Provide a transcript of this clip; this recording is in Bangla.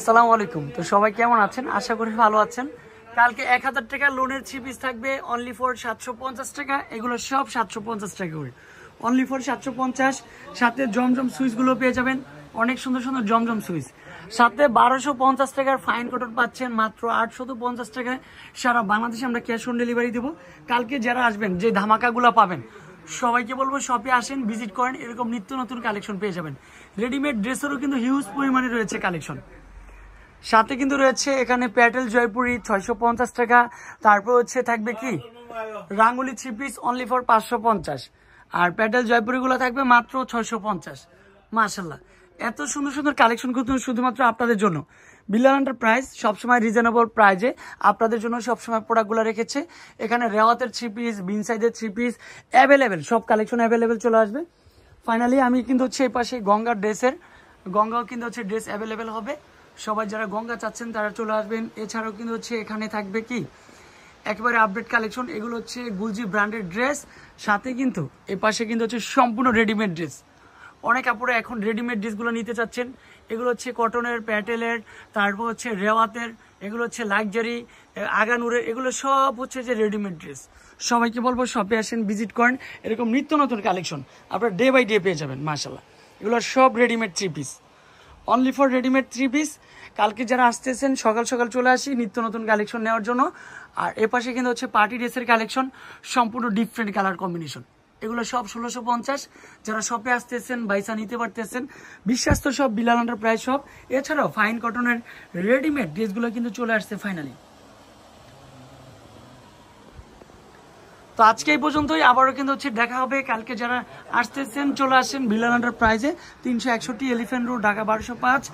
আসসালামু আলাইকুম। তো সবাই কেমন আছেন? আশা করি ভালো আছেন। কালকে 1000 টাকা লোনের 3 পিস থাকবে অনলি ফর 750 টাকা। এগুলো সব 750 টাকা করে, অনলি ফর 750। সাথে জমজম সুইচগুলো পেয়ে যাবেন, অনেক সুন্দর সুন্দর জমজম সুইচ। সাথে 1250 টাকার ফাইন কটন পাচ্ছেন মাত্র 850 টাকায়। সারা বাংলাদেশে আমরা ক্যাশ অন ডেলিভারি দেবো। কালকে যারা আসবেন, যে ধামাকাগুলো পাবেন, সবাইকে বলবো শপে আসেন, ভিজিট করেন। এরকম নিত্য নতুন কালেকশন পেয়ে যাবেন। রেডিমেড ড্রেসেরও কিন্তু হিউজ পরিমাণে রয়েছে কালেকশন। সাথে কিন্তু রয়েছে এখানে প্যাটেল জয়পুরি 650 টাকা। তারপর হচ্ছে থাকবে কি রাঙ্গুলি 3 পিস অনলি ফর 550। আর প্যাটেল জয়পুরি গুলো থাকবে মাত্র 650। মাশাল্লাহ, এত সুন্দর সুন্দর কালেকশন কিন্তু শুধুমাত্র আপনাদের জন্য। বিল্লাল এন্টারপ্রাইজ সবসময় রিজনেবল প্রাইজে আপনাদের জন্য সবসময় প্রোডাক্টগুলো রেখেছে। এখানে রেওয়াতের 3 পিস, বিন সাইজের 3 পিস অ্যাভেলেবেল, সব কালেকশন অ্যাভেলেবেল চলে আসবে। ফাইনালি আমি কিন্তু হচ্ছে এই পাশে গঙ্গার ড্রেসের, গঙ্গাও কিন্তু হচ্ছে ড্রেস অ্যাভেলেবেল হবে। সবাই যারা গঙ্গা চাচ্ছেন তারা চলে আসবেন। এছাড়াও কিন্তু হচ্ছে এখানে থাকবে কি একেবারে আপডেট কালেকশন। এগুলো হচ্ছে গুলজি ব্র্যান্ডের ড্রেস। সাথে কিন্তু এ পাশে কিন্তু হচ্ছে সম্পূর্ণ রেডিমেড ড্রেস। অনেক আপুরা এখন রেডিমেড ড্রেসগুলো নিতে চাচ্ছেন। এগুলো হচ্ছে কটনের, প্যাটেলের, তারপর হচ্ছে রেওয়াতের, এগুলো হচ্ছে লাক্সারি, আগানুরের, এগুলো সব হচ্ছে যে রেডিমেড ড্রেস। সবাইকে বলবো শপে আসেন, ভিজিট করেন। এরকম নিত্য নতুন কালেকশন আপনারা ডে বাই ডে পেয়ে যাবেন। মাশাল্লাহ, এগুলো সব readymade 3 piece, only for readymade 3 piece. কালকে যারা আসতেছেন সকাল সকাল চলে আসি নিত্য নতুন কালেকশন নেওয়ার জন্য। আর এ পাশে কিন্তু হচ্ছে পার্টি ড্রেসের কালেকশন, সম্পূর্ণ ডিফারেন্ট কালার কম্বিনেশন। এগুলো সব 1650। যারা শপে আসতেছেন বাইসা নিতে পারতেছেন। বিশ্বাস তো সব বিল্লাল এন্টারপ্রাইজ সব। এছাড়াও ফাইন কটনের রেডিমেড ড্রেসগুলো কিন্তু চলে আসছে ফাইনালি। তো আজকে এই পর্যন্তই, আবারও কিন্তু হচ্ছে দেখা হবে। কালকে যারা আসতেছেন চলে আসেন বিল্লাল এন্টারপ্রাইজে, 361 এলিফ্যান্ট রোড, ঢাকা 1205।